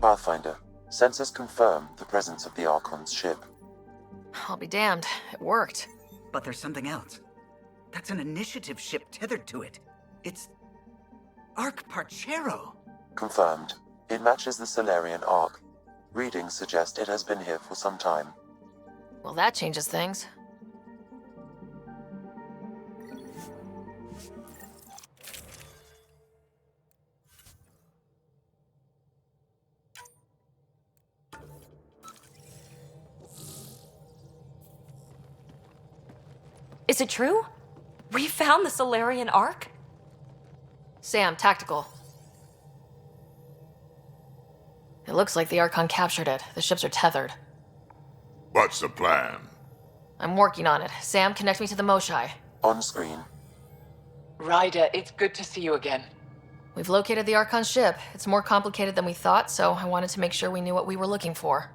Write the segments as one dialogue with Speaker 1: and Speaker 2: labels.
Speaker 1: Pathfinder, sensors confirm the presence of the Archon's ship.
Speaker 2: I'll be damned. It worked.
Speaker 3: But there's something else. That's an initiative ship tethered to it. It's... Arch.
Speaker 1: Confirmed. It matches the Solarian Arc. Readings suggest it has been here for some time.
Speaker 2: Well, that changes things.
Speaker 4: Is it true? We found the Solarian Arc?
Speaker 2: Sam, tactical. It looks like the Archon captured it. The ships are tethered.
Speaker 5: What's the plan?
Speaker 2: I'm working on it. Sam, connect me to the Moshai.
Speaker 1: On screen.
Speaker 6: Ryder, it's good to see you again.
Speaker 2: We've located the Archon ship. It's more complicated than we thought, so I wanted to make sure we knew what we were looking for.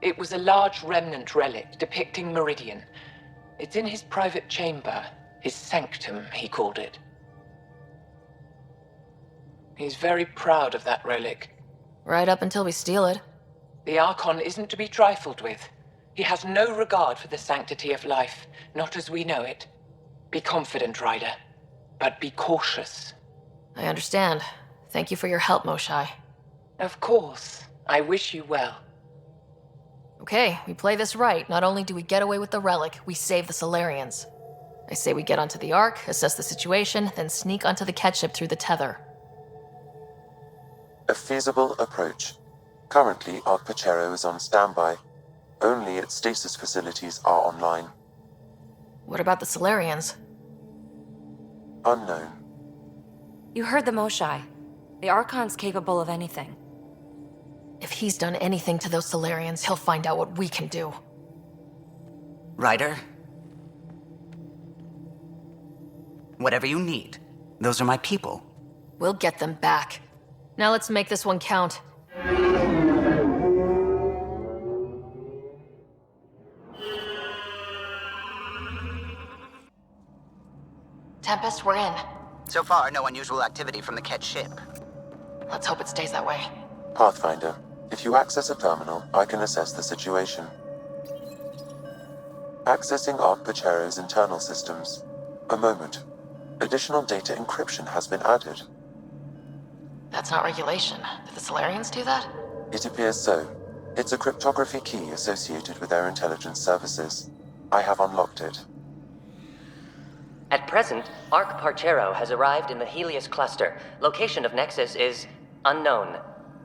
Speaker 6: It was a large remnant relic depicting Meridian. It's in his private chamber. His sanctum, he called it. He's very proud of that relic.
Speaker 2: Right up until we steal it.
Speaker 6: The Archon isn't to be trifled with. He has no regard for the sanctity of life, not as we know it. Be confident, Ryder, but be cautious.
Speaker 2: I understand. Thank you for your help, Moshai.
Speaker 6: Of course. I wish you well.
Speaker 2: Okay, we play this right. Not only do we get away with the relic, we save the Solarians. I say we get onto the Ark, assess the situation, then sneak onto the catship through the tether.
Speaker 1: A feasible approach. Currently, Pt6 is on standby. Only its stasis facilities are online.
Speaker 2: What about the Solarians?
Speaker 1: Unknown.
Speaker 4: You heard the Moshai. The Archon's capable of anything.
Speaker 2: If he's done anything to those Solarians, he'll find out what we can do.
Speaker 3: Ryder? Whatever you need. Those are my people.
Speaker 2: We'll get them back. Now let's make this one count. Tempest, we're in.
Speaker 7: So far, no unusual activity from the Ket ship.
Speaker 2: Let's hope it stays that way.
Speaker 1: Pathfinder, if you access a terminal, I can assess the situation. Accessing Pt6's internal systems. A moment. Additional data encryption has been added.
Speaker 2: That's not regulation. Did the Solarians do that?
Speaker 1: It appears so. It's a cryptography key associated with their intelligence services. I have unlocked it.
Speaker 8: At present, Pt6 has arrived in the Helios cluster. Location of Nexus is unknown.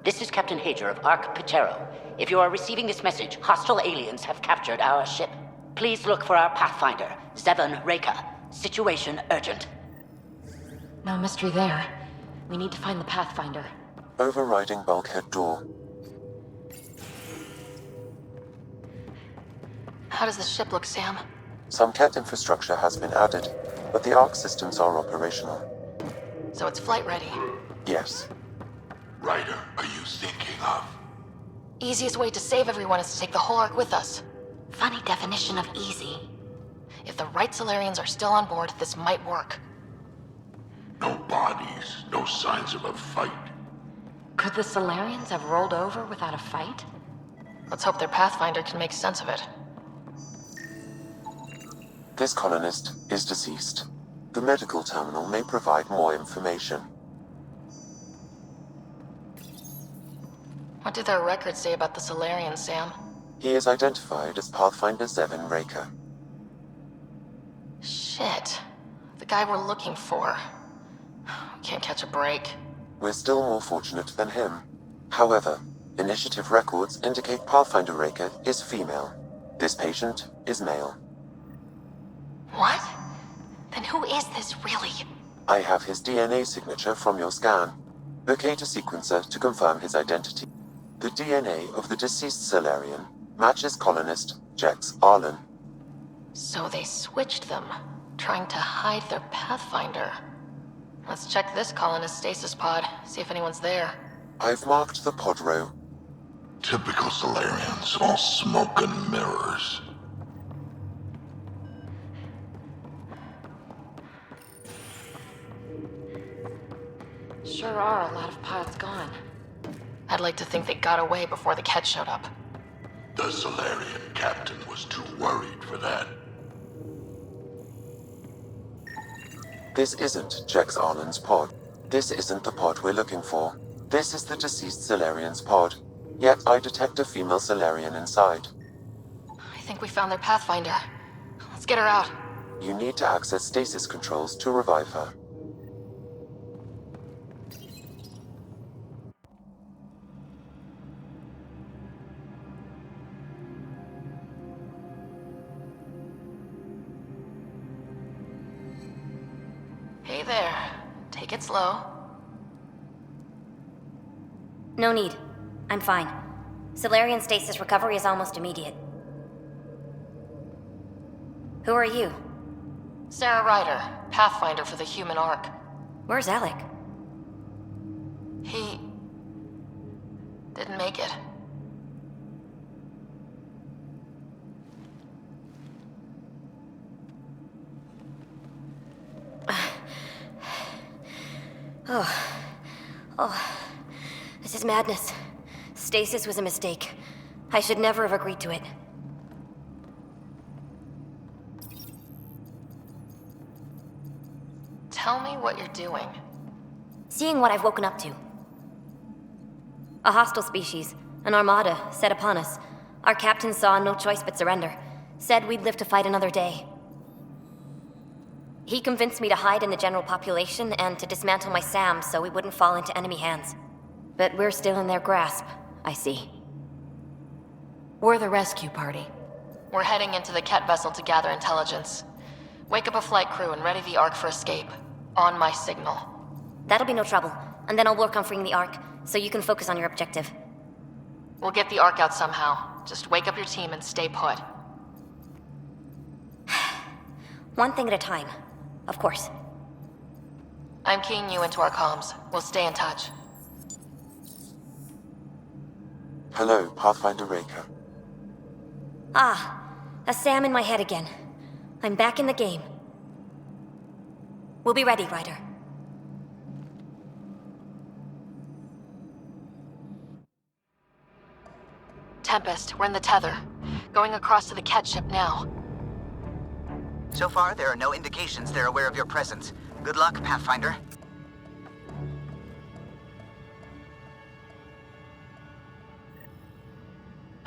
Speaker 9: This is Captain Hager of Pt6. If you are receiving this message, hostile aliens have captured our ship. Please look for our Pathfinder, Zevon Reka. Situation urgent.
Speaker 4: No mystery there. We need to find the Pathfinder.
Speaker 1: Overriding bulkhead door.
Speaker 2: How does the ship look, Sam?
Speaker 1: Some Ket infrastructure has been added, but the Arc systems are operational.
Speaker 2: So it's flight ready.
Speaker 1: Yes.
Speaker 5: Ryder, are you thinking of?
Speaker 2: Easiest way to save everyone is to take the whole Ark with us.
Speaker 9: Funny definition of easy.
Speaker 2: If the right Solarians are still on board, this might work.
Speaker 5: No bodies, no signs of a fight.
Speaker 4: Could the Solarians have rolled over without a fight?
Speaker 2: Let's hope their Pathfinder can make sense of it.
Speaker 1: This colonist is deceased. The medical terminal may provide more information.
Speaker 2: What do their records say about the Solarians, Sam?
Speaker 1: He is identified as Pathfinder Zevon Reka.
Speaker 2: Shit. The guy we're looking for. We can't catch a break.
Speaker 1: We're still more fortunate than him. However, initiative records indicate Pathfinder Reka is female. This patient is male.
Speaker 2: What? Then who is this, really?
Speaker 1: I have his DNA signature from your scan. Locate a sequencer to confirm his identity. The DNA of the deceased Solarian matches colonist Jex Arlen.
Speaker 2: So they switched them, trying to hide their Pathfinder. Let's check this colonist stasis pod, see if anyone's there.
Speaker 1: I've marked the pod row.
Speaker 5: Typical Solarians, all smoke and mirrors.
Speaker 4: Sure are a lot of pods gone.
Speaker 2: I'd like to think they got away before the Ket showed up.
Speaker 5: The Solarian captain was too worried for that.
Speaker 1: This isn't Jex Arlen's pod. This isn't the pod we're looking for. This is the deceased Solarian's pod. Yet I detect a female Solarian inside.
Speaker 2: I think we found their Pathfinder. Let's get her out.
Speaker 1: You need to access stasis controls to revive her.
Speaker 2: Hey there. Take it slow.
Speaker 10: No need. I'm fine. Solarian stasis recovery is almost immediate. Who are you?
Speaker 2: Sarah Ryder, Pathfinder for the human Ark.
Speaker 10: Where's Alec?
Speaker 2: He... didn't make it.
Speaker 10: This is madness. Stasis was a mistake. I should never have agreed to it.
Speaker 2: Tell me what you're doing.
Speaker 10: Seeing what I've woken up to. A hostile species, an armada, set upon us. Our captain saw no choice but surrender. Said we'd live to fight another day. He convinced me to hide in the general population and to dismantle my SAM so we wouldn't fall into enemy hands. But we're still in their grasp, I see.
Speaker 2: We're the rescue party. We're heading into the Ket vessel to gather intelligence. Wake up a flight crew and ready the Ark for escape. On my signal.
Speaker 10: That'll be no trouble, and then I'll work on freeing the Ark, so you can focus on your objective.
Speaker 2: We'll get the Ark out somehow. Just wake up your team and stay put.
Speaker 10: One thing at a time, of course.
Speaker 2: I'm keying you into our comms. We'll stay in touch.
Speaker 1: Hello, Pathfinder Raker.
Speaker 10: Ah, a SAM in my head again. I'm back in the game. We'll be ready, Ryder.
Speaker 2: Tempest, we're in the tether. Going across to the Ket ship now.
Speaker 7: So far, there are no indications they're aware of your presence. Good luck, Pathfinder.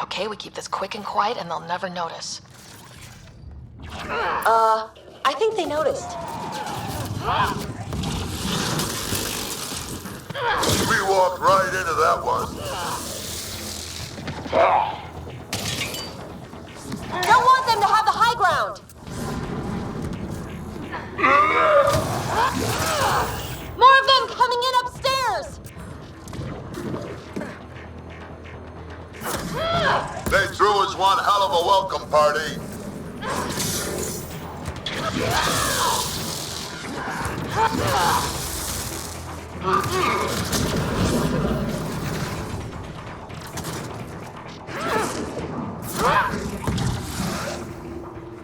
Speaker 2: Okay, we keep this quick and quiet and they'll never notice.
Speaker 11: I think they noticed.
Speaker 5: We walked right into that one.
Speaker 11: Don't want them to have the high ground! More of them coming in upstairs!
Speaker 5: They threw us one hell of a welcome party.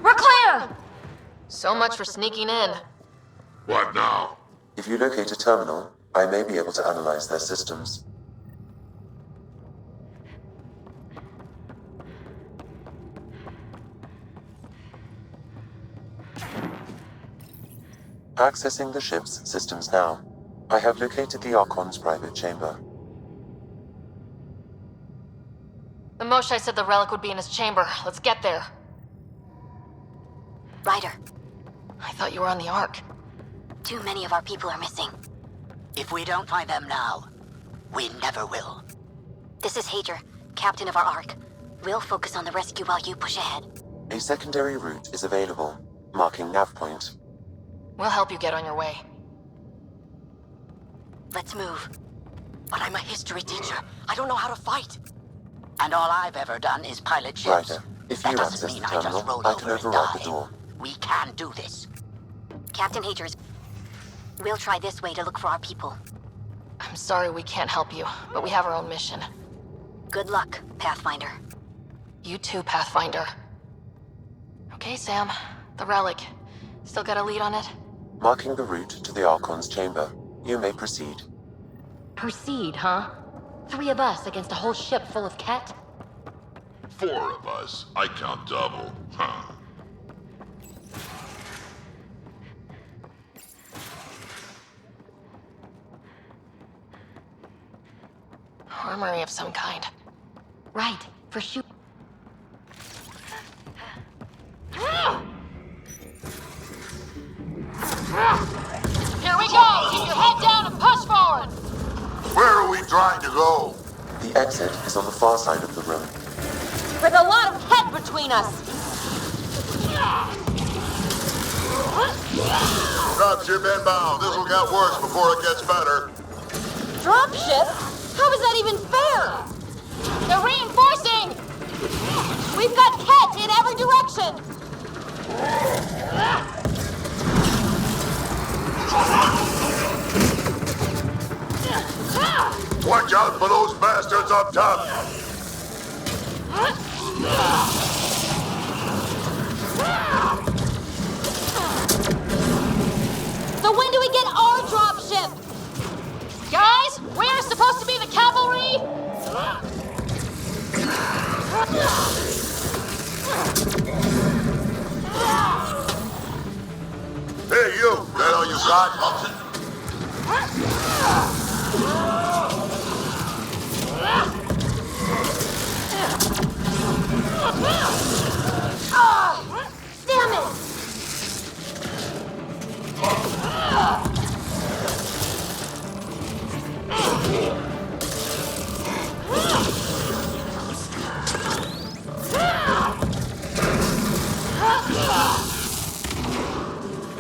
Speaker 2: We're clear! So much for sneaking in.
Speaker 5: What now?
Speaker 1: If you locate a terminal, I may be able to analyze their systems. Accessing the ship's systems now. I have located the Archon's private chamber.
Speaker 2: The Moshai said the relic would be in his chamber. Let's get there.
Speaker 10: Ryder,
Speaker 2: I thought you were on the Ark.
Speaker 10: too many of our people are missing.
Speaker 9: If we don't find them now, we never will.
Speaker 10: This is Hager, captain of our Ark. We'll focus on the rescue while you push ahead.
Speaker 1: A secondary route is available, marking nav point.
Speaker 2: We'll help you get on your way.
Speaker 10: Let's move. But I'm a history teacher. I don't know how to fight.
Speaker 9: And all I've ever done is pilot ships.
Speaker 1: Ryder, if
Speaker 9: That
Speaker 1: you
Speaker 9: doesn't
Speaker 1: access
Speaker 9: mean
Speaker 1: the
Speaker 9: I just
Speaker 1: terminal,
Speaker 9: roll
Speaker 1: I can
Speaker 9: over and
Speaker 1: override the
Speaker 9: die.
Speaker 1: door.
Speaker 9: We can do this.
Speaker 10: Captain Hagers, we'll try this way to look for our people.
Speaker 2: I'm sorry we can't help you, but we have our own mission.
Speaker 10: Good luck, Pathfinder.
Speaker 2: You too, Pathfinder. Okay, Sam. The relic. Still got a lead on it?
Speaker 1: Marking the route to the Archon's chamber. You may proceed.
Speaker 2: Proceed, huh?
Speaker 11: 3 of us against a whole ship full of Ket?
Speaker 5: 4 of us. I count double. Huh.
Speaker 2: Armory of some kind.
Speaker 11: Right, for shoot.
Speaker 2: Here we go! Keep your head down and push forward!
Speaker 5: Where are we trying to go?
Speaker 1: The exit is on the far side of the room.
Speaker 11: With a lot of Ket between us!
Speaker 5: Dropship inbound. This'll get worse before it gets better.
Speaker 11: Dropship? How is that even fair?
Speaker 2: They're reinforcing!
Speaker 11: We've got Ket in every direction!
Speaker 5: Watch out for those bastards up top.
Speaker 11: So when do we get our dropship?
Speaker 2: Guys, we're supposed to be the cavalry!
Speaker 5: Hey, you! That all you got?
Speaker 11: Damn it!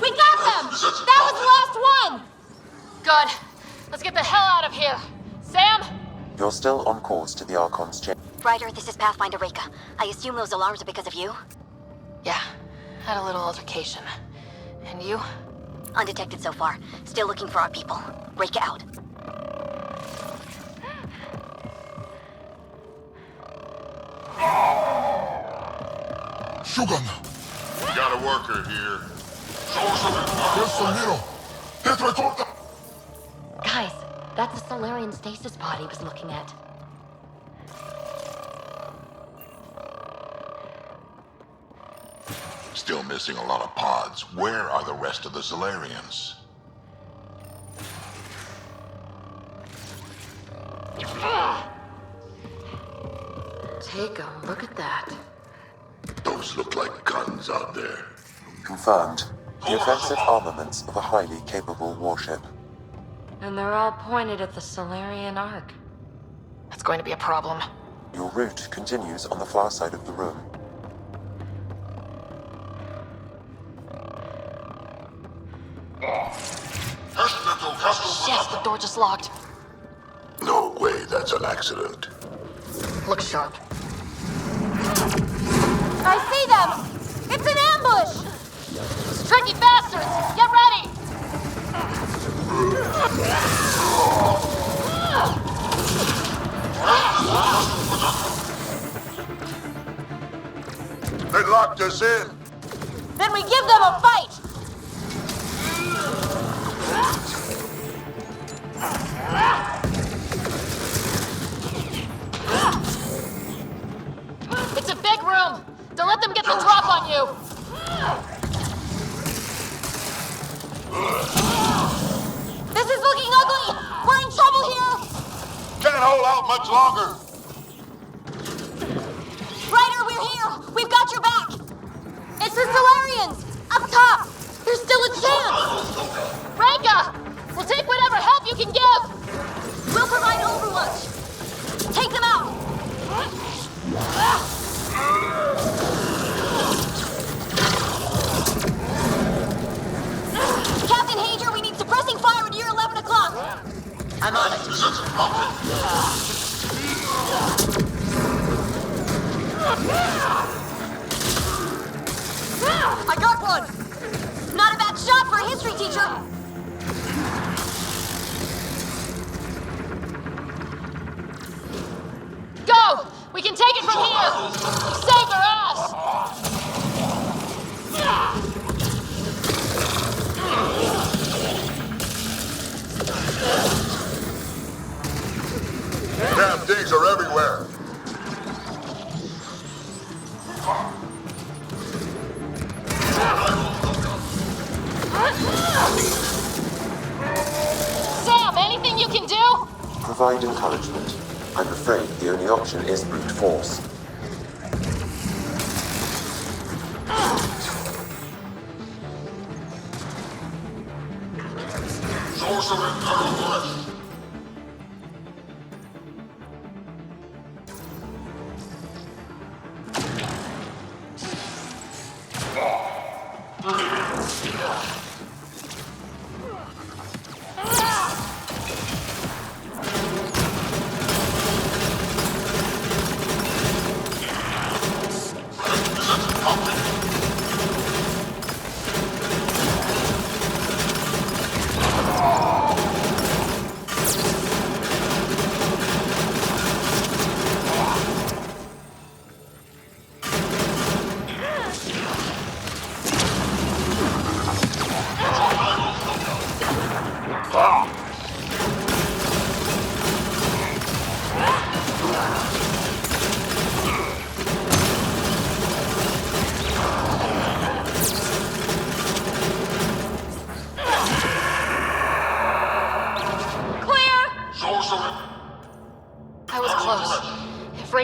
Speaker 2: We got them! That was the last one! Good. Let's get the hell out of here. Sam?
Speaker 1: You're still on course to the Archon's chamber.
Speaker 10: Ryder, this is Pathfinder Reka. I assume those alarms are because of you?
Speaker 2: Yeah, had a little altercation. And you?
Speaker 10: Undetected so far. Still looking for our people. Reka out.
Speaker 5: Shogun! We got a worker here.
Speaker 11: Guys, that's the Solarian stasis pod he was looking at.
Speaker 5: Still missing a lot of pods. Where are the rest of the Solarians?
Speaker 11: Take a look at that.
Speaker 5: Those look like guns out there.
Speaker 1: Confirmed. The offensive armaments of a highly capable warship.
Speaker 4: And they're all pointed at the Solarian Ark.
Speaker 2: That's going to be a problem.
Speaker 1: Your route continues on the far side of the room.
Speaker 2: Shit, the door just locked.
Speaker 5: No way, that's an accident.
Speaker 2: Look sharp.
Speaker 11: I see them! It's an ambush!
Speaker 2: Tricky bastards! Get ready!
Speaker 5: They locked us in.
Speaker 11: Then we give them a fight!
Speaker 2: It's a big room! Don't let them get the drop on you!
Speaker 11: This is looking ugly! We're in trouble here!
Speaker 5: Can't hold out much longer.
Speaker 11: Ryder, we're here! We've got your back! It's the Solarians! Up top! There's still a chance!
Speaker 2: Reka! We'll take whatever help you can give!
Speaker 11: We'll provide overwatch! Take them out! Captain Hager, we need suppressing fire at year 11 o'clock!
Speaker 7: I'm on it.
Speaker 11: I got one! Not a bad shot for a history teacher!
Speaker 2: Go! We can take it from here! You saved their ass!
Speaker 5: Can't
Speaker 1: provide encouragement. I'm afraid the only option is brute force.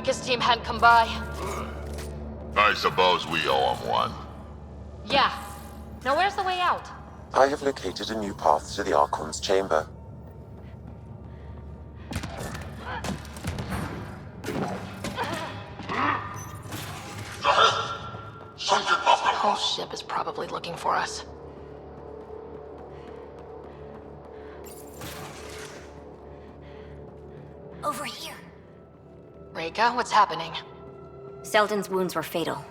Speaker 2: His team hadn't come by.
Speaker 5: I suppose we owe him one.
Speaker 2: Yeah. Now where's the way out?
Speaker 1: I have located a new path to the Archon's chamber.
Speaker 2: The whole ship is probably looking for us.
Speaker 10: Over here.
Speaker 2: Reka, what's happening?
Speaker 10: Selden's wounds were fatal.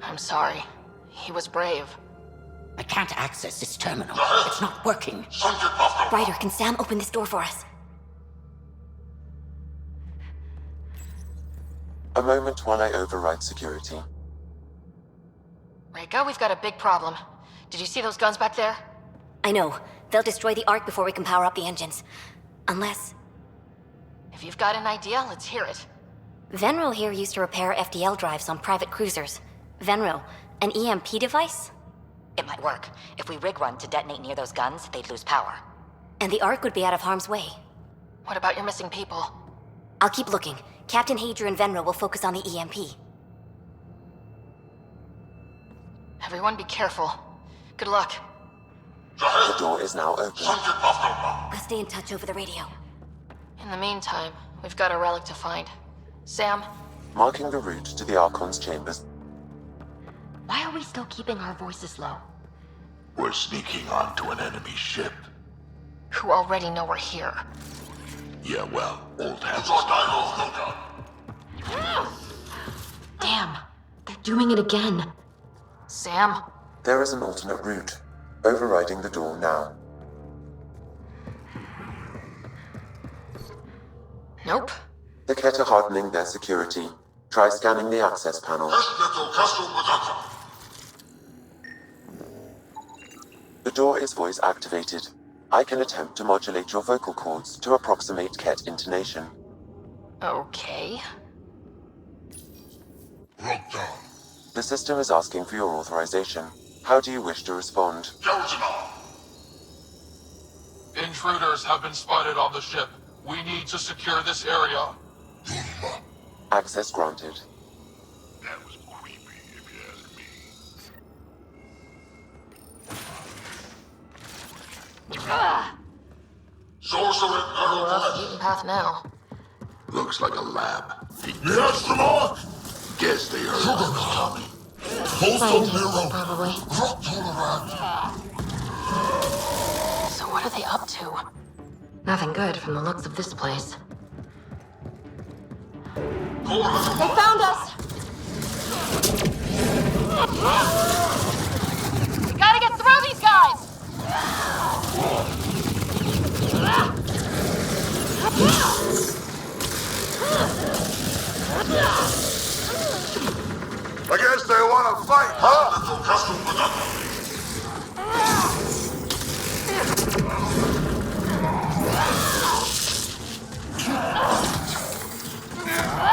Speaker 2: I'm sorry. He was brave.
Speaker 9: I can't access this terminal. It's not working.
Speaker 10: Ryder, can Sam open this door for us?
Speaker 1: A moment while I override security.
Speaker 2: Reka, we've got a big problem. Did you see those guns back there?
Speaker 10: I know. They'll destroy the Ark before we can power up the engines. Unless...
Speaker 2: If you've got an idea, let's hear it.
Speaker 10: Venril here used to repair FDL drives on private cruisers. Venril, an EMP device?
Speaker 12: It might work. If we rig one to detonate near those guns, they'd lose power.
Speaker 10: And the Ark would be out of harm's way.
Speaker 2: What about your missing people?
Speaker 10: I'll keep looking. Captain Hadrian and Venril will focus on the EMP.
Speaker 2: Everyone be careful. Good luck.
Speaker 1: The door is now open.
Speaker 10: I'll stay in touch over the radio.
Speaker 2: In the meantime, we've got a relic to find. Sam?
Speaker 1: Marking the route to the Archon's chambers.
Speaker 12: Why are we still keeping our voices low?
Speaker 5: We're sneaking onto an enemy ship.
Speaker 2: Who already know we're here.
Speaker 5: Yeah, well, old hands.
Speaker 12: Damn, they're doing it again.
Speaker 2: Sam?
Speaker 1: There is an alternate route. Overriding the door now.
Speaker 2: Nope.
Speaker 1: The Ket are hardening their security. Try scanning the access panel. The door is voice activated. I can attempt to modulate your vocal cords to approximate Ket intonation.
Speaker 2: Okay.
Speaker 1: The system is asking for your authorization. How do you wish to respond?
Speaker 13: Intruders have been spotted on the ship. We need to secure this area.
Speaker 1: Access granted.
Speaker 5: That was creepy, if you ask me.
Speaker 2: We're off the beaten path now.
Speaker 5: Looks like a lab. Guess they heard us coming.
Speaker 2: Probably. So what are they up to? Nothing good from the looks of this place.
Speaker 11: They found us!
Speaker 2: We gotta get through these guys!
Speaker 5: I guess they want to fight, huh?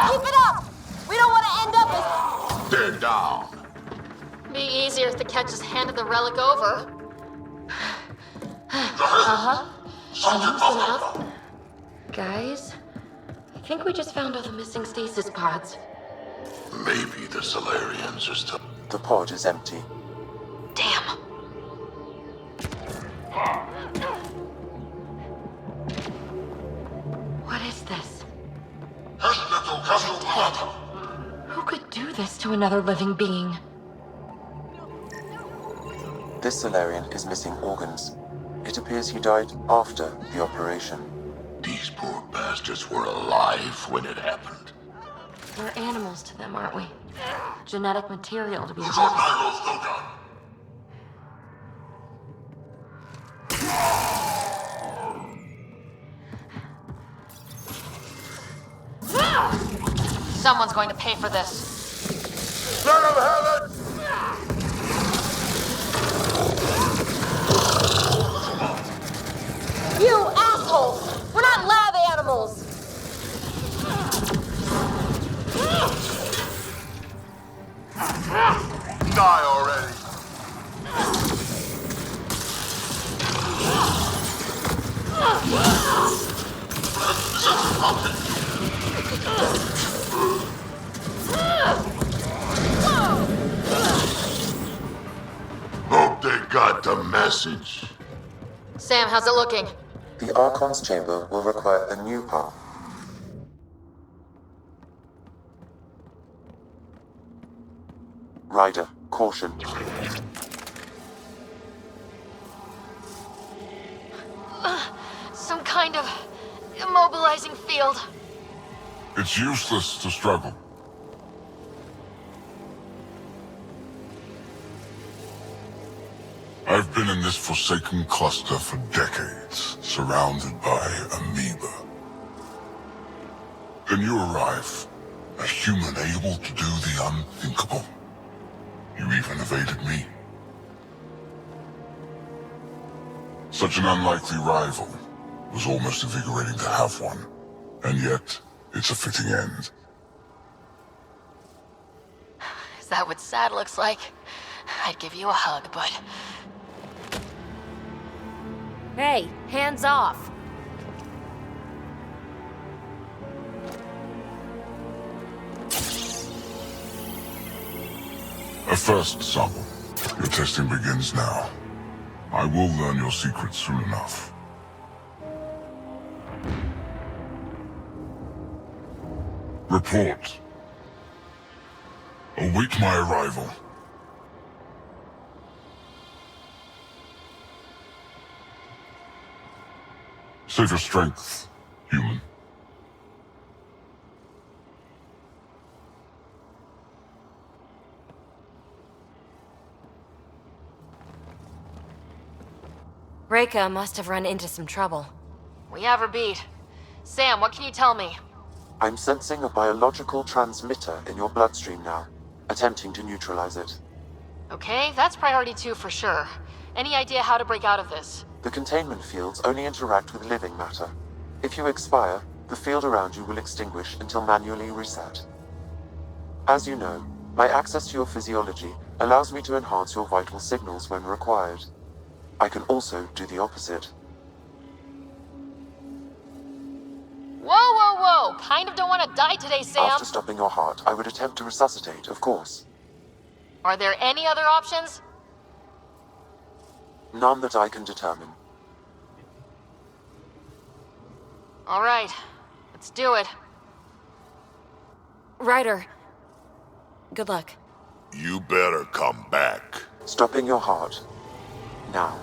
Speaker 11: Keep it up! We don't want to end up as...
Speaker 5: They're down.
Speaker 2: Be easier if the Ket just handed the relic over.
Speaker 11: Uh-huh. Enough? Guys, I think we just found all the missing stasis pods.
Speaker 5: Maybe the Solarians are still...
Speaker 1: The pod is empty.
Speaker 11: Damn. What is this? Who could do this to another living being?
Speaker 1: This Solarian is missing organs. It appears he died after the operation.
Speaker 5: These poor bastards were alive when it happened.
Speaker 11: We're animals to them, aren't we? Genetic material to be
Speaker 2: Someone's going to pay for this.
Speaker 13: Let him have it!
Speaker 11: You assholes! We're not lab animals!
Speaker 13: Die already!
Speaker 5: Hope they got the message.
Speaker 2: Sam, how's it looking?
Speaker 1: The Archon's chamber will require a new path. Ryder, caution.
Speaker 2: Some kind of immobilizing field.
Speaker 5: It's useless to struggle. I've been in this forsaken cluster for decades, surrounded by amoeba. Then you arrive, a human able to do the unthinkable. You even evaded me. Such an unlikely rival. Was almost invigorating to have one. And yet, it's a fitting end.
Speaker 2: Is that what sad looks like? I'd give you a hug, but...
Speaker 4: Hey, hands off!
Speaker 5: A first sample. Your testing begins now. I will learn your secrets soon enough. Report. Await my arrival. Save your strength, human.
Speaker 4: Reka must have run into some trouble.
Speaker 2: We have her beat. Sam, what can you tell me?
Speaker 1: I'm sensing a biological transmitter in your bloodstream now, attempting to neutralize it.
Speaker 2: Okay, that's priority 2 for sure. Any idea how to break out of this?
Speaker 1: The containment fields only interact with living matter. If you expire, the field around you will extinguish until manually reset. As you know, my access to your physiology allows me to enhance your vital signals when required. I can also do the opposite.
Speaker 2: Whoa, whoa, whoa! Kind of don't want to die today, Sam!
Speaker 1: After stopping your heart, I would attempt to resuscitate, of course.
Speaker 2: Are there any other options?
Speaker 1: None that I can determine.
Speaker 2: All right, let's do it.
Speaker 4: Ryder, good luck.
Speaker 5: You better come back.
Speaker 1: Stopping your heart. Now.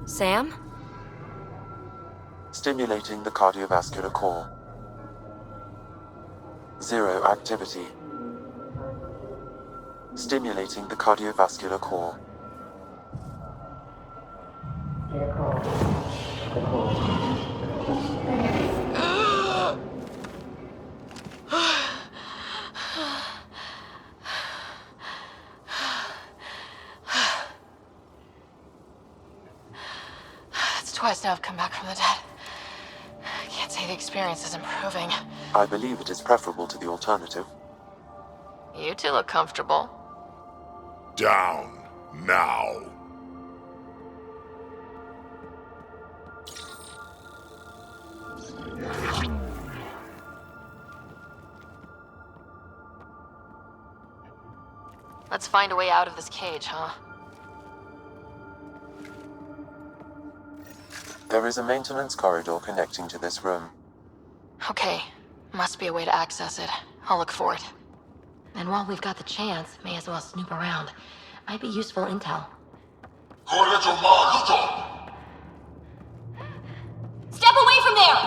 Speaker 4: Sam?
Speaker 1: Stimulating the cardiovascular core. 0 activity. Stimulating the cardiovascular core.
Speaker 2: It's twice now I've come back from the dead. I can't say the experience is improving.
Speaker 1: I believe it is preferable to the alternative.
Speaker 2: You two look comfortable.
Speaker 5: Down, now.
Speaker 2: Let's find a way out of this cage, huh?
Speaker 1: There is a maintenance corridor connecting to this room.
Speaker 2: Okay. Must be a way to access it. I'll look for it.
Speaker 12: And while we've got the chance, may as well snoop around. Might be useful intel.
Speaker 11: Step away from there!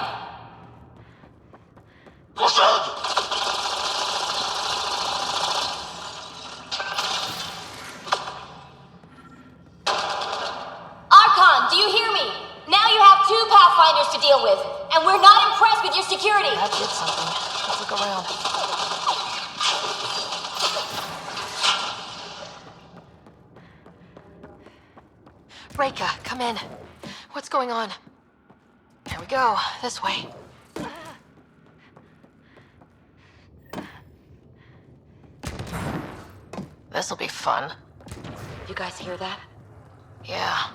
Speaker 11: Archon, do you hear me? Now you have 2 Pathfinders to deal with, and we're not impressed with your security!
Speaker 2: That did something. Let's look around. Reka, come in. What's going on? Here we go. This way. This'll be fun.
Speaker 12: You guys hear that?
Speaker 2: Yeah.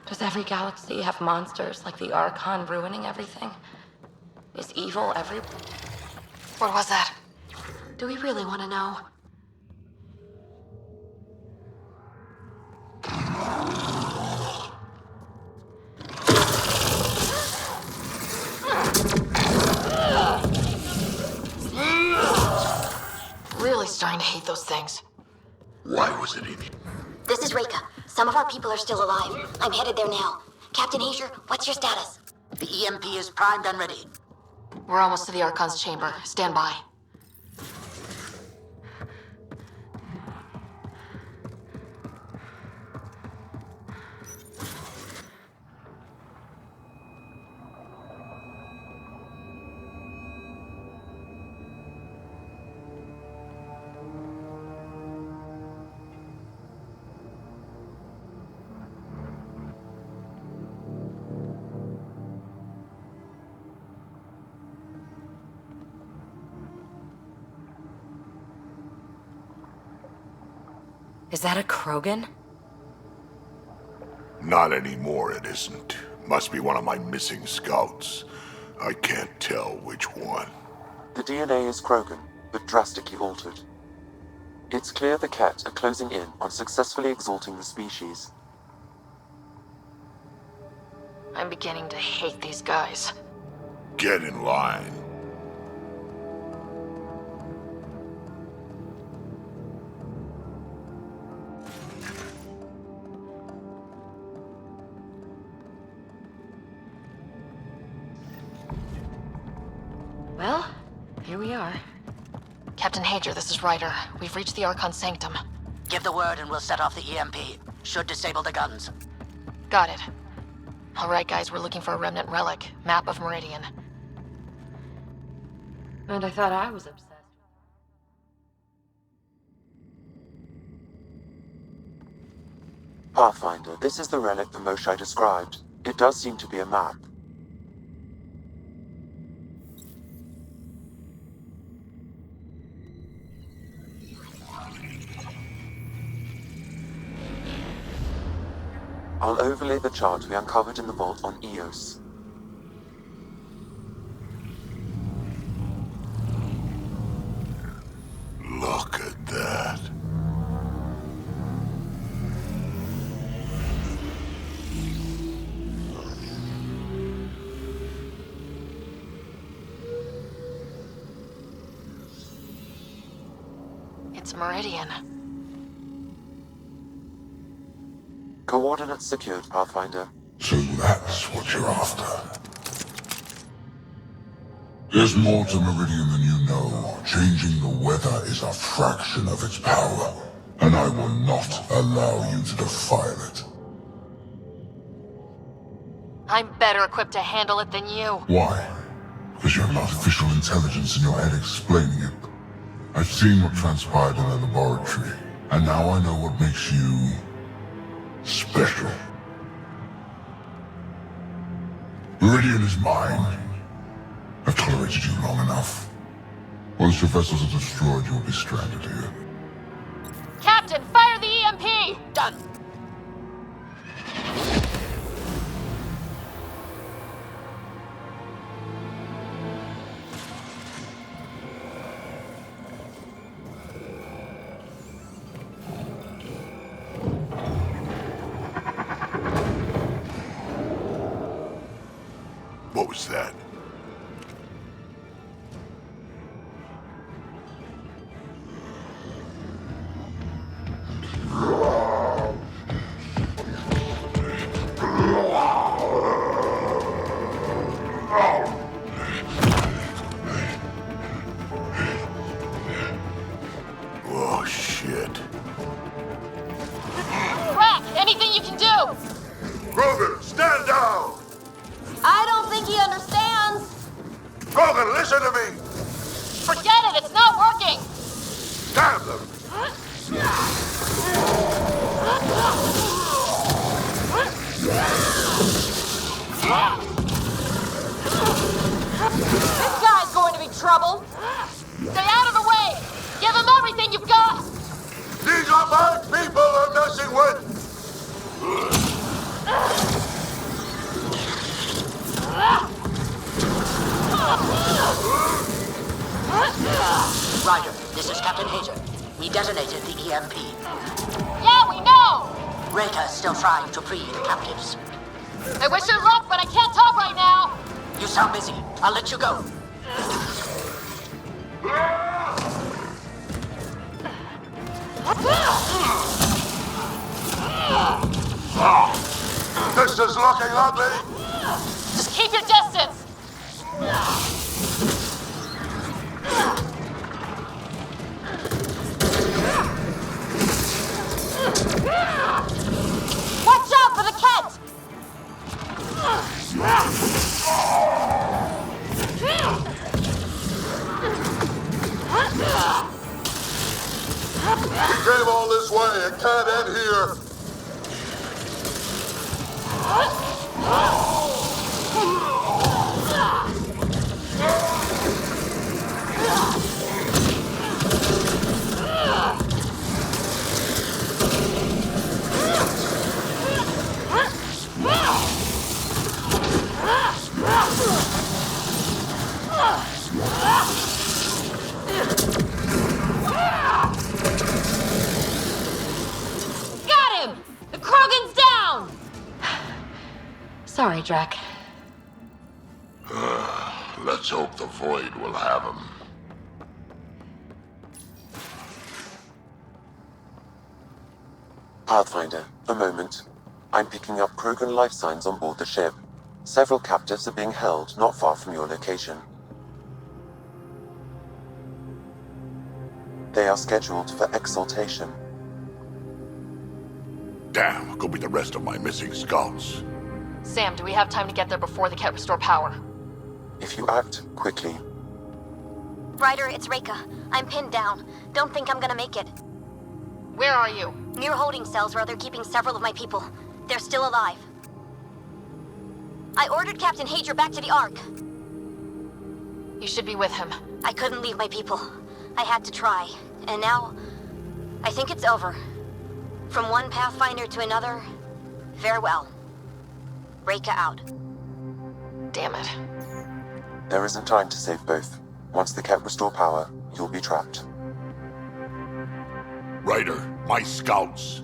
Speaker 12: Does every galaxy have monsters like the Archon ruining everything? Is evil everywhere?
Speaker 2: What was that?
Speaker 12: Do we really want to know?
Speaker 2: Really starting to hate those things.
Speaker 5: Why was it in here?
Speaker 10: This is Reka. Some of our people are still alive. I'm headed there now. Captain Hager, what's your status?
Speaker 7: The EMP is primed and ready.
Speaker 2: We're almost to the Archon's chamber. Stand by.
Speaker 4: Is that a Krogan?
Speaker 5: Not anymore, it isn't. Must be one of my missing scouts. I can't tell which one.
Speaker 1: The DNA is Krogan, but drastically altered. It's clear the Ket are closing in on successfully exalting the species.
Speaker 2: I'm beginning to hate these guys.
Speaker 5: Get in line.
Speaker 2: Well, here we are. Captain Hager, this is Ryder. We've reached the Archon Sanctum.
Speaker 7: Give the word and we'll set off the EMP. Should disable the guns.
Speaker 2: Got it. Alright guys, we're looking for a remnant relic. Map of Meridian.
Speaker 4: And I thought I was obsessed.
Speaker 1: Pathfinder, this is the relic the Moshae described. It does seem to be a map. I'll overlay the chart we uncovered in the vault on Eos.
Speaker 5: Look at that.
Speaker 2: It's Meridian.
Speaker 1: Coordinates secured, Pathfinder.
Speaker 5: So that's what you're after. There's more to Meridian than you know. Changing the weather is a fraction of its power, and I will not allow you to defile it.
Speaker 2: I'm better equipped to handle it than you.
Speaker 5: Why? Because you have artificial intelligence in your head explaining it. I've seen what transpired in the laboratory, and now I know what makes you special. Meridian is mine. I've tolerated you long enough. Once your vessels are destroyed, you'll be stranded here.
Speaker 11: Captain, fire the EMP! Done.
Speaker 5: What was that? Oh, shit.
Speaker 11: Crack, anything you can do!
Speaker 5: Grogan, stand down!
Speaker 11: I don't think he understands.
Speaker 5: Grogan, listen to me!
Speaker 11: Forget it, it's not working.
Speaker 5: Damn them!
Speaker 11: This guy's going to be trouble. Stay out of the way. Give him everything you've got.
Speaker 5: These are my people I'm messing with!
Speaker 9: Ryder, this is Captain Hager. We detonated the EMP.
Speaker 11: Yeah, we know.
Speaker 9: Reka's still trying to free the captives.
Speaker 11: I wish you luck, but I can't talk right now.
Speaker 9: You sound busy. I'll let you go.
Speaker 5: This is looking ugly!
Speaker 11: Just keep your distance. Watch out for the cat!
Speaker 5: We came all this way, it can't end here!
Speaker 11: Got him! The Krogan's down!
Speaker 12: Sorry, Drac.
Speaker 5: Let's hope the Void will have him.
Speaker 1: Pathfinder, a moment. I'm picking up Krogan life signs on board the ship. Several captives are being held not far from your location. They are scheduled for exaltation.
Speaker 5: Damn, go be the rest of my missing scouts.
Speaker 2: Sam, do we have time to get there before the Ket restore power?
Speaker 1: If you act quickly.
Speaker 10: Ryder, it's Reka. I'm pinned down. Don't think I'm gonna make it.
Speaker 2: Where are you?
Speaker 10: Near holding cells where they're keeping several of my people. They're still alive. I ordered Captain Hager back to the Ark.
Speaker 2: You should be with him.
Speaker 10: I couldn't leave my people. I had to try. And now, I think it's over. From one Pathfinder to another, farewell. Reka out.
Speaker 2: Damn it.
Speaker 1: There isn't time to save both. Once the Ket restore power, you'll be trapped.
Speaker 5: Ryder, my scouts.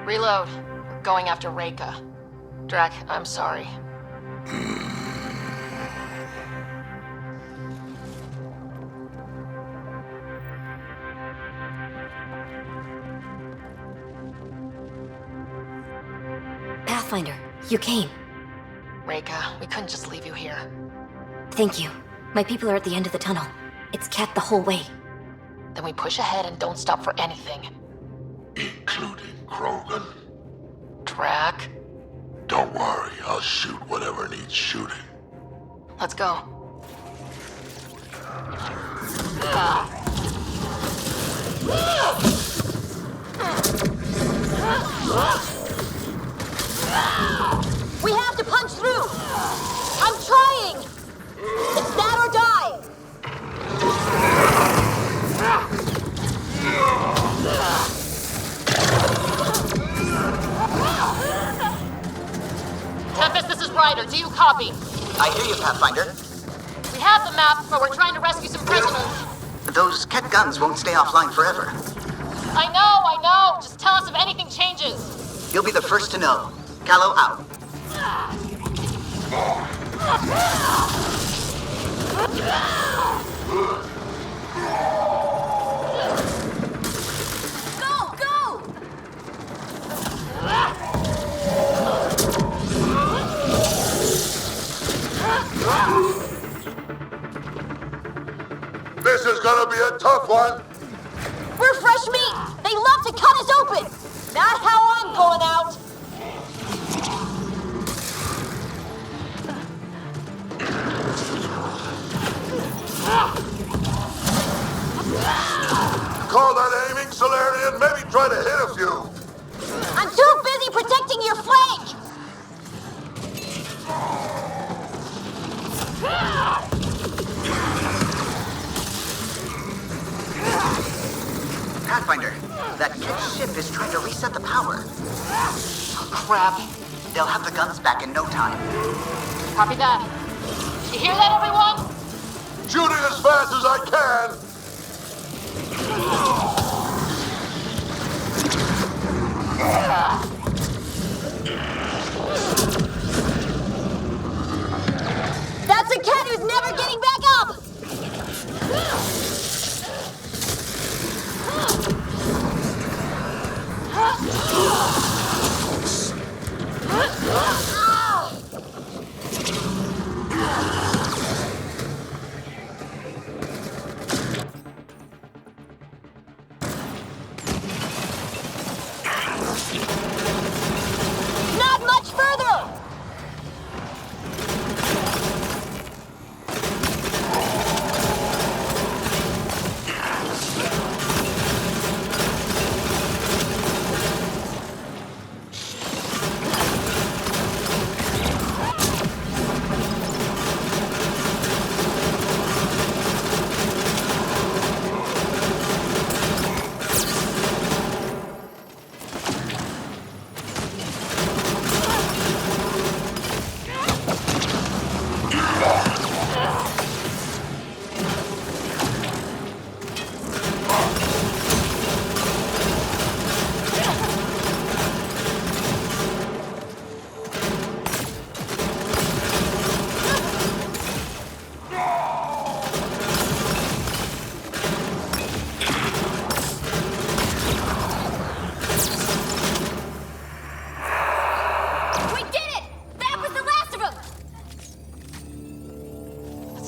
Speaker 2: Reload. We're going after Reka. Drac, I'm sorry.
Speaker 10: Pathfinder, you came.
Speaker 2: Reka, we couldn't just leave you here.
Speaker 10: Thank you. My people are at the end of the tunnel. It's Ket the whole way.
Speaker 2: Then we push ahead and don't stop for anything.
Speaker 5: Including Krogan.
Speaker 2: Drac?
Speaker 5: Don't worry, I'll shoot whatever needs shooting.
Speaker 2: Let's go. Ryder, do you copy?
Speaker 7: I hear you, Pathfinder.
Speaker 2: We have the map, but we're trying to rescue some prisoners.
Speaker 7: Those Ket guns won't stay offline forever.
Speaker 2: I know. Just tell us if anything changes.
Speaker 7: You'll be the first to know. Callow out.
Speaker 11: Go!
Speaker 5: This is gonna be a tough one.
Speaker 11: We're fresh meat! They love to cut us open! Not how I'm going out!
Speaker 5: Call that aiming, Solarian? Maybe try to hit a few.
Speaker 11: I'm too busy protecting your flank!
Speaker 7: Pathfinder, that Ket ship is trying to reset the power.
Speaker 2: Oh, crap.
Speaker 7: They'll have the guns back in no time.
Speaker 2: Copy that. You hear that, everyone?
Speaker 5: Shooting as fast as I can.
Speaker 11: That's a cat who's never getting back up! Not much further!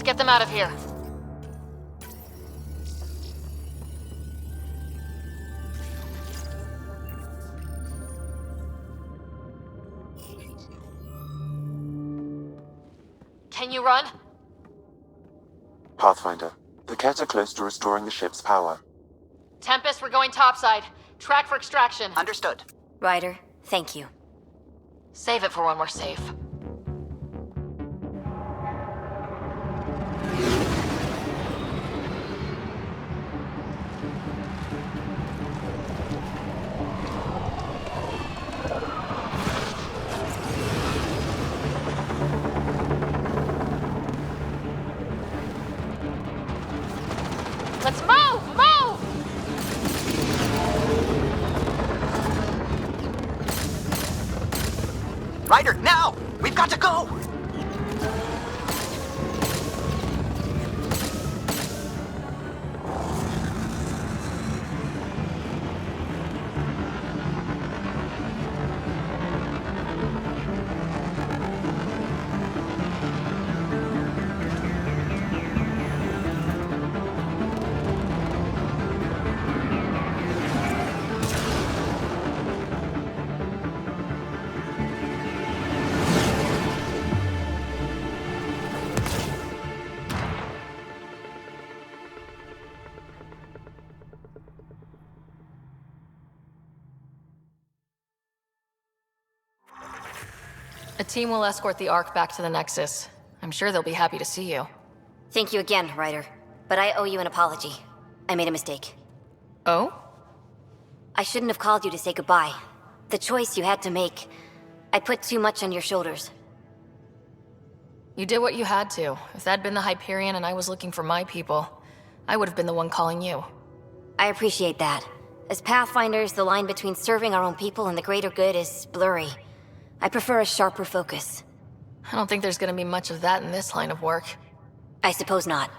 Speaker 2: Get them out of here. Can you run?
Speaker 1: Pathfinder, the Ket are close to restoring the ship's power.
Speaker 2: Tempest, we're going topside. Track for extraction.
Speaker 7: Understood.
Speaker 10: Ryder, thank you.
Speaker 2: Save it for when we're safe. Let's move! Move!
Speaker 7: Ryder, now! We've got to go!
Speaker 2: A team will escort the Ark back to the Nexus. I'm sure they'll be happy to see you.
Speaker 10: Thank you again, Ryder. But I owe you an apology. I made a mistake.
Speaker 2: Oh?
Speaker 10: I shouldn't have called you to say goodbye. The choice you had to make. I put too much on your shoulders.
Speaker 2: You did what you had to. If that'd been the Hyperion and I was looking for my people, I would have been the one calling you.
Speaker 10: I appreciate that. As Pathfinders, the line between serving our own people and the greater good is blurry. I prefer a sharper focus.
Speaker 2: I don't think there's gonna be much of that in this line of work.
Speaker 10: I suppose not.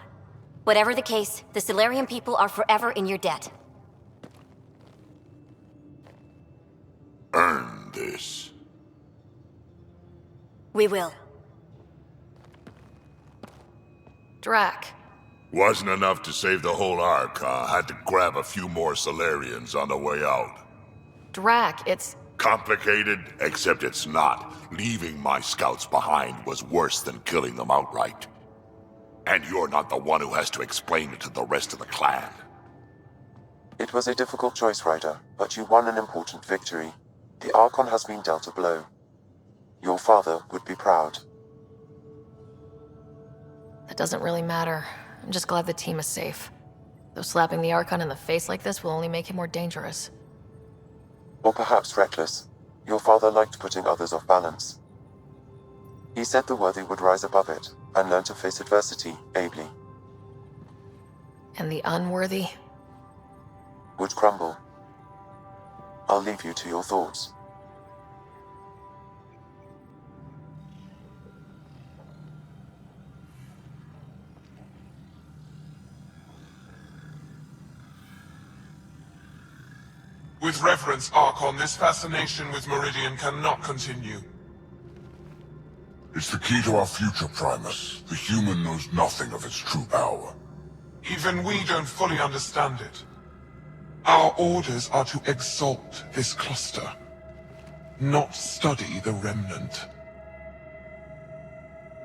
Speaker 10: Whatever the case, the Solarian people are forever in your debt.
Speaker 5: Earn this.
Speaker 10: We will.
Speaker 2: Drac.
Speaker 5: Wasn't enough to save the whole Ark, huh? Had to grab a few more Solarians on the way out.
Speaker 2: Drac, it's...
Speaker 5: Complicated, except it's not. Leaving my scouts behind was worse than killing them outright. And you're not the one who has to explain it to the rest of the clan.
Speaker 1: It was a difficult choice, Ryder, but you won an important victory. The Archon has been dealt a blow. Your father would be proud.
Speaker 2: That doesn't really matter. I'm just glad the team is safe. Though slapping the Archon in the face like this will only make him more dangerous.
Speaker 1: Or perhaps reckless. Your father liked putting others off balance. He said the worthy would rise above it, and learn to face adversity ably.
Speaker 2: And the unworthy?
Speaker 1: Would crumble. I'll leave you to your thoughts.
Speaker 13: With reverence, Archon, this fascination with Meridian cannot continue.
Speaker 5: It's the key to our future, Primus. The human knows nothing of its true power.
Speaker 13: Even we don't fully understand it. Our orders are to exalt this cluster, not study the remnant.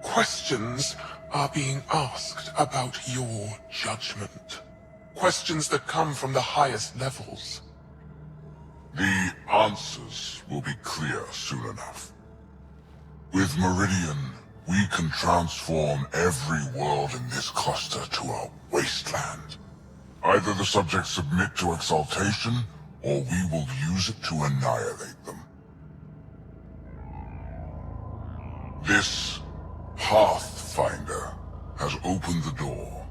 Speaker 13: Questions are being asked about your judgment. Questions that come from the highest levels.
Speaker 5: The answers will be clear soon enough. With Meridian, we can transform every world in this cluster to a wasteland. Either the subjects submit to exaltation, or we will use it to annihilate them. This Pathfinder has opened the door.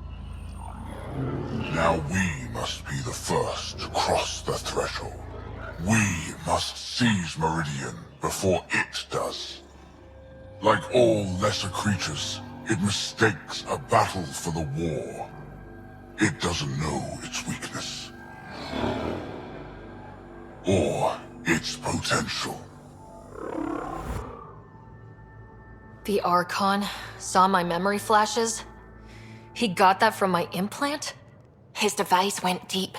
Speaker 5: Now we must be the first to cross the threshold. We must seize Meridian before it does. Like all lesser creatures, it mistakes a battle for the war. It doesn't know its weakness. Or its potential.
Speaker 2: The Archon saw my memory flashes? He got that from my implant?
Speaker 12: His device went deep.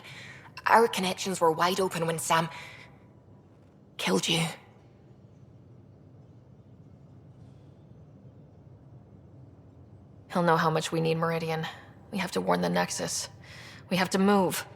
Speaker 12: Our connections were wide open when Sam killed you.
Speaker 2: He'll know how much we need Meridian. We have to warn the Nexus. We have to move.